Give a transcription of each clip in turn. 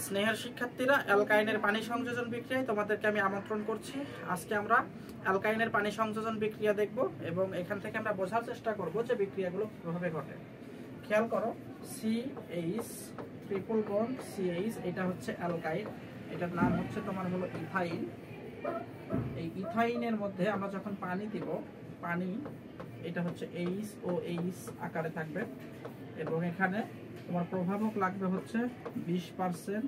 স্নেহের শিক্ষার্থীরা, অ্যালকাইনের পানি সংযোজন বিক্রিয়ায় তোমাদেরকে আমি আমন্ত্রণ করছি। আজকে আমরা অ্যালকাইনের পানি সংযোজন বিক্রিয়া দেখব এবং এখান থেকে আমরা বোঝার চেষ্টা করব যে বিক্রিয়াগুলো কিভাবে ঘটে। খেয়াল করো, CH ট্রিপল বন্ড CH, এটা হচ্ছে অ্যালকাইন, এটার নাম হচ্ছে তোমার হলো ইথাইন। এই ইথাইনের মধ্যে আমরা যখন পানি দিব, পানি এটা হচ্ছে HOH আকারে থাকবে এবং এখানে তোমার প্রভাবক লাগবে হচ্ছে 20%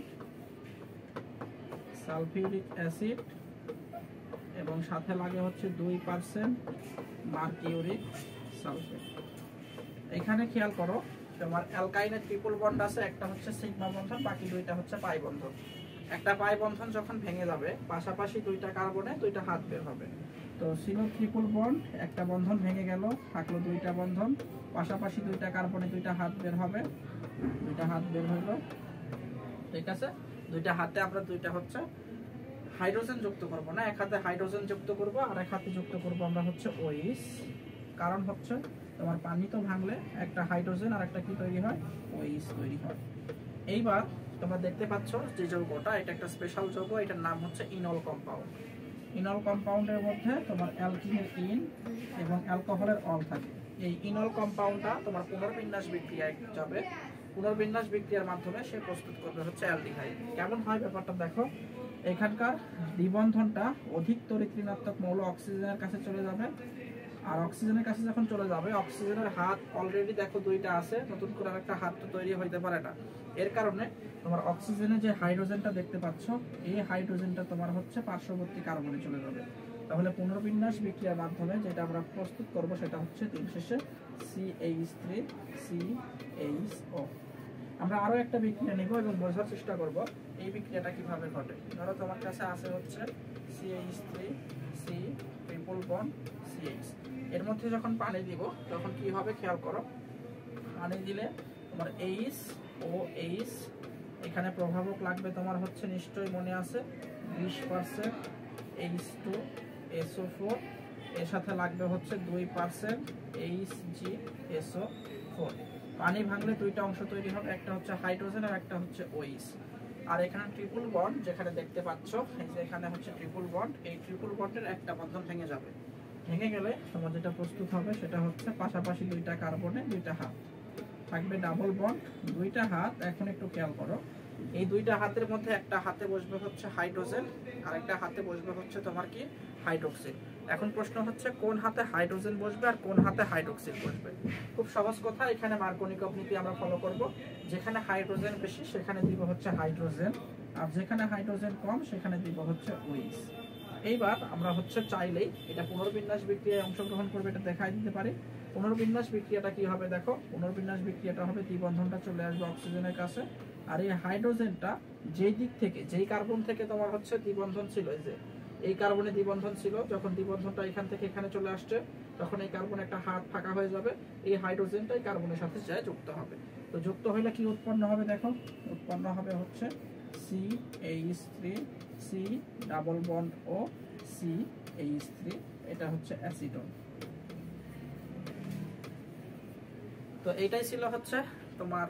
সালফিউরিক অ্যাসিড এবং সাথে লাগে হচ্ছে 2% মার্কিউরিক সালফেট। এখানে খেয়াল করো, তোমার অ্যালকাইনের ট্রিপল বন্ড আছে, একটা হচ্ছে সিগমা বন্ধন, বাকি দুইটা হচ্ছে পাই বন্ধন। একটা পাই বন্ধন যখন ভেঙে যাবে, পাশাপাশি দুইটা কার্বনে দুইটা হাত বের হবে। তো ছিল ট্রিপল বন্ড, একটা বন্ধন ভেঙে গেল, থাকলো দুইটা বন্ধন, পাশাপাশি দুইটা কার্বনে দুইটা হাত বের হবে, দুইটা হাত বের হইলো, ঠিক আছে। দুইটা হাতে আমরা দুইটা হচ্ছে হাইড্রোজেন যুক্ত করব না, এক হাতে হাইড্রোজেন যুক্ত করব আর এক হাতে যুক্ত করব আমরা হচ্ছে OH। কারণ হচ্ছে তোমার পানি তো ভাঙলে একটা হাইড্রোজেন আর একটা কি তৈরি হয়, OH তৈরি হয়। এইবার তোমরা দেখতে পাচ্ছ যে যৌগটা, এটা একটা স্পেশাল যৌগ, এটার নাম হচ্ছে ইনল কম্পাউন্ড। ইনল কম্পাউন্ডের মধ্যে তোমার অ্যালকিনের ইন এবং অ্যালকোহলের অল থাকে। এই ইনল কম্পাউন্ডটা তোমার পুনর্বিন্যাস বিক্রিয়ায় যাবে, পুনর্বিন্যাস বিক্রিয়ার মাধ্যমে সে প্রস্তুত করবে হচ্ছে অ্যালডিহাইড। কেমন হয় ব্যাপারটা দেখো, এখানকার দ্বিবন্ধনটা অধিক তড়িৎ ঋণাত্মক মৌল অক্সিজেনের কাছে চলে যাবে, আর অক্সিজেনের কাছে যখন চলে যাবে, অক্সিজেনের হাত অলরেডি দেখো দুইটা আছে, নতুন করে একটা হাত তো তৈরি হইতে পারে না। এর কারণে তোমার অক্সিজেনে যে হাইড্রোজেনটা দেখতে পাচ্ছ, এই হাইড্রোজেনটা তোমার হচ্ছে পার্শ্ববর্তী কার্বনে চলে যাবে। তাহলে পুনর্বিন্যাস বিক্রিয়ার মাধ্যমে যেটা আমরা প্রস্তুত করব সেটা হচ্ছে দিন শেষে CH3CHO। আমরা আরো একটা বিক্রিয়া নিব এবং বোঝার চেষ্টা করব এই বিক্রিয়াটা কিভাবে ঘটে। ধরো তোমার কাছে আছে হচ্ছে CH3C ট্রিপল বন্ড CH, এর মধ্যে যখন পানি দিব তখন কি হবে খেয়াল করো, পানি দিলে তোমার HOH, এখানে প্রভাবক লাগবে তোমার হচ্ছে নিশ্চয়ই মনে আছে 20% H2SO4, এর সাথে লাগবে হচ্ছে 2% HgSO4। পানি ভাঙলে দুইটা অংশ তৈরি হবে, একটা হচ্ছে হাইড্রোজেন আর একটা হচ্ছে OH। আর এখানে ট্রিপল বন্ড যেখানে দেখতে পাচ্ছ, এই যে এখানে হচ্ছে ট্রিপল বন্ড, এই ট্রিপল বন্ডের একটা বন্ধন ভেঙে যাবে। ভেঙে গেলে তোমার যেটা প্রস্তুত হবে সেটা হচ্ছে পাশাপাশি দুইটা কার্বনে দুইটা হাত থাকবে, ডাবল বন্ড, দুইটা হাত। এখন একটু খেয়াল করো, এই দুইটা হাতের মধ্যে একটা হাতে বসবে হচ্ছে হাইড্রোজেন আর একটা হাতে বসবে হচ্ছে তোমার কি হাইড্রোক্সিল। এখন প্রশ্ন হচ্ছে কোন হাতে হাইড্রোজেন বসবে আর কোন হাতে হাইড্রোক্সিল বসবে। খুব সহজ কথা, এখানে মার্কোনিকভ নীতি আমরা ফলো করব। যেখানে হাইড্রোজেন বেশি সেখানে দিব হচ্ছে হাইড্রোজেন, আর যেখানে হাইড্রোজেন কম সেখানে দিব হচ্ছে OH। এইবার আমরা হচ্ছে চাইলেই এটা পুনর্বিন্যাস বিক্রিয়ায় অংশগ্রহণ করবে, এটা দেখাই দিতে পারি। পুনর্বিন্যাস বিক্রিয়াটা কি হবে দেখো, পুনর্বিন্যাস বিক্রিয়াটা হবে দ্বিবন্ধনটা চলে আসবে অক্সিজেনের কাছে, আর এই হাইড্রোজেনটা যেই দিক থেকে, যেই কার্বন থেকে তোমার হচ্ছে দ্বিবন্ধন ছিল, এই যে এই কার্বনে দ্বিবন্ধন ছিল, যখন দ্বিবন্ধনটা এখান থেকে এখানে চলে আসছে তখন এই কার্বন একটা হাত ফাঁকা হয়ে যাবে, এই হাইড্রোজেনটা এই কার্বনের সাথে যায় যুক্ত হবে। তো যুক্ত হইলে কি উৎপন্ন হবে দেখো, উৎপন্ন হবে হচ্ছে CH3C ডাবল বন্ড ও CH3, এটা হচ্ছে অ্যাসিডন। তো এইটাই ছিল হচ্ছে তোমার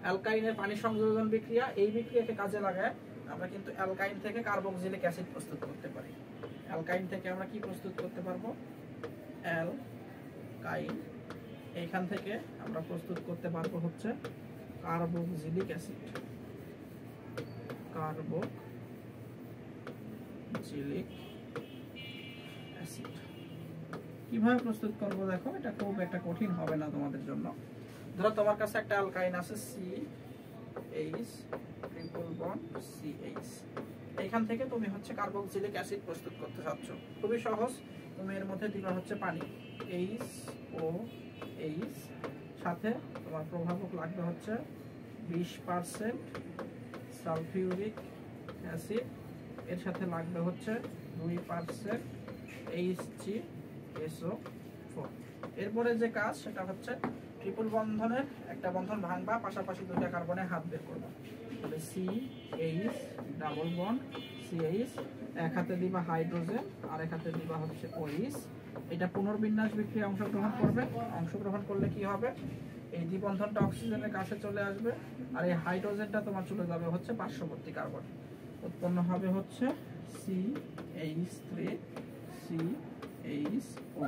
অ্যালকাইনের পানি সংযোজন বিক্রিয়া। এই বিক্রিয়াকে কাজে লাগায় আমরা কিন্তু অ্যালকাইন থেকে কার্বক্সিলিক অ্যাসিড প্রস্তুত করতে পারি। অ্যালকাইন থেকে আমরা কি প্রস্তুত করতে পারবো, অ্যালকাইন, এইখান থেকে আমরা প্রস্তুত করতে পারবো হচ্ছে কার্বক্সিলিক অ্যাসিড। কার্বক্সিলিক অ্যাসিড কিভাবে প্রস্তুত করবো দেখো, এটা খুব একটা কঠিন হবে না তোমাদের জন্য। ধরো তোমার কাছে একটা অ্যালকাইন আছে CH ট্রিপল বন্ড CH, এইখান থেকে তুমি হচ্ছে কার্বক্সিলিক অ্যাসিড প্রস্তুত করতে চাচ্ছ। খুবই সহজ, তুমি এর মধ্যে দিবা হচ্ছে পানি HOH, সাথে তোমার প্রভাবক লাগবে হচ্ছে 20% সালফিউরিক অ্যাসিড, এর সাথে লাগবে হচ্ছে 2% HgSO4। এরপরে যে কাজ সেটা হচ্ছে ট্রিপল বন্ধনের একটা বন্ধন ভাঙবা, পাশাপাশি দুইটা কার্বনে হাত বের করবা, তাহলে CH ডাবল বন্ড CH, এক হাতে দিবা হাইড্রোজেন আর এক হাতে দিবা হচ্ছে OH। এটা পুনর্বিন্যাস বিক্রিয়ায় অংশগ্রহণ করবে, অংশগ্রহণ করলে কি হবে, এই দ্বিবন্ধনটা অক্সিজেনের কাছে চলে আসবে, আর এই হাইড্রোজেনটা তোমার চলে যাবে হচ্ছে পার্শ্ববর্তী কার্বন। উৎপন্ন হবে হচ্ছে CH3 CHO।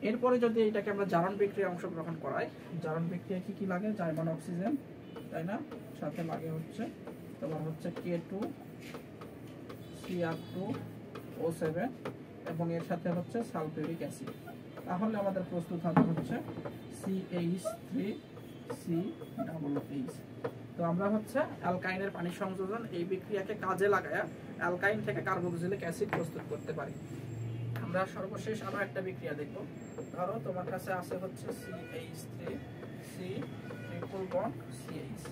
এরপরে যদি এটাকে আমরা জারণ বিক্রিয়ায় অংশগ্রহণ করাই, জারণ বিক্রিয়া কি কি লাগে? জার্মান অক্সিজেন, তাই না? সাথে লাগে হচ্ছে তোমার হচ্ছে K2 Cr2O7 এবং এর সাথে হচ্ছে সালফিউরিক অ্যাসিড। তাহলে আমাদের প্রস্তুত হবে হচ্ছে CH3 COOH। তো আমরা হচ্ছে অ্যালকাইনের পানি সংযোজন এই বিক্রিয়াকে কাজে লাগায়া অ্যালকাইন থেকে কার্বক্সিলিক অ্যাসিড প্রস্তুত করতে পারি। আমরা সর্বশেষ আরো একটা বিক্রিয়া দেখব। ধরো তোমার কাছে আছে হচ্ছে CH3 C triple bond CH।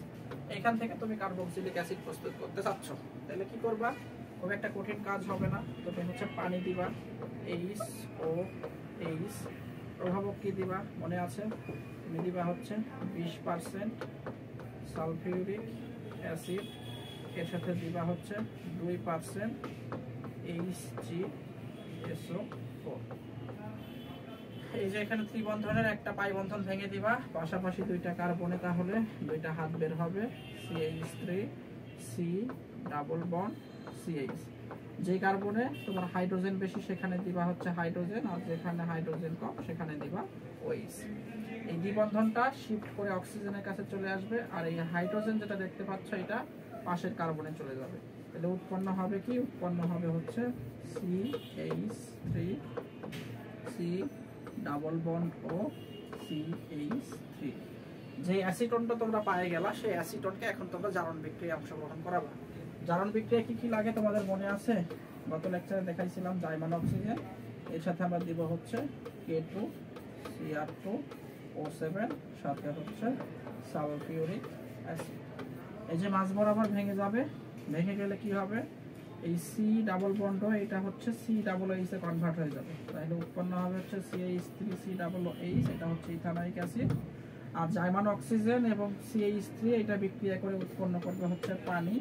এখান থেকে তুমি কার্বক্সিলিক অ্যাসিড প্রস্তুত করতে চাচ্ছ, তাহলে কি করবা? খুব একটা কঠিন কাজ হবে না। তুমি হচ্ছে পানি দিবা, HOH, প্রভাবক কি দিবা মনে আছে? তুমি দিবা হচ্ছে 20% সালফিউরিক অ্যাসিড, এর সাথে দিবা হচ্ছে 2% HgSO4। এই যে এখানে ত্রিবন্ধনের একটা পাই বন্ধন ভেঙে দিবা, পাশাপাশি দুইটা কার্বনে তাহলে দুইটা হাত বের হবে, CH3 C double bond CH। যে কার্বনে তোমার হাইড্রোজেন বেশি সেখানে দিবা হচ্ছে হাইড্রোজেন, আর যেখানে হাইড্রোজেন কম সেখানে দিবা OH। এই দ্বিবন্ধনটা শিফট করে অক্সিজেনের কাছে চলে আসবে, আর এই হাইড্রোজেন যেটা দেখতে পাচ্ছ এটা পাশের কার্বনে চলে যাবে। তাহলে উৎপন্ন হবে কি? উৎপন্ন হবে হচ্ছে CH3 C ডাবল বন্ড ও CH3। যে অ্যাসিটনটা তোমরা পায়ে গেলা সেই অ্যাসিটনকে এখন তোমরা জারণ বিক্রিয়ায় অংশগ্রহণ করাবা। জারণ বিক্রিয়া কি কি লাগে তোমাদের মনে আছে? গত লেকচারে দেখাইছিলাম জার্মান অক্সিজেন, এর সাথে আমরা দিব হচ্ছে K2 Cr2O7, সাথে হচ্ছে সালফিউরিক অ্যাসিড। এই যে মাঝ বরাবর ভেঙে যাবে, ভেঙে গেলে কি হবে? এই C ডাবল বন্ড এটা হচ্ছে COOH এ কনভার্ট হয়ে যাবে, তাহলে উৎপন্ন হবে হচ্ছে CH3 COOH, এটা হচ্ছে ইথানোয়িক অ্যাসিড। আর জার্মান অক্সিজেন এবং CH3 এটা বিক্রিয়া করে উৎপন্ন করবে হচ্ছে পানি,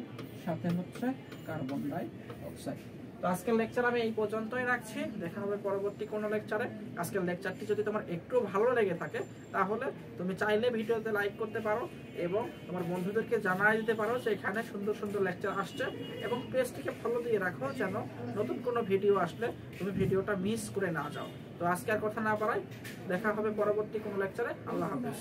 সাথে হচ্ছে কার্বন ডাই অক্সাইড। তো আজকের লেকচার আমি এই পর্যন্তই রাখছি, দেখা হবে পরবর্তী কোনো লেকচারে। আজকের লেকচারটি যদি তোমার একটু ভালো লেগে থাকে তাহলে তুমি চাইলে ভিডিওতে লাইক করতে পারো এবং তোমার বন্ধুদেরকে জানাই দিতে পারো যে এখানে সুন্দর সুন্দর লেকচার আসছে, এবং পেজটিকে ফলো দিয়ে রাখো যেন নতুন কোনো ভিডিও আসলে তুমি ভিডিওটা মিস করে না যাও। তো আজকে আর কথা না বাড়াই, দেখা হবে পরবর্তী কোনো লেকচারে। আল্লাহ হাফেজ।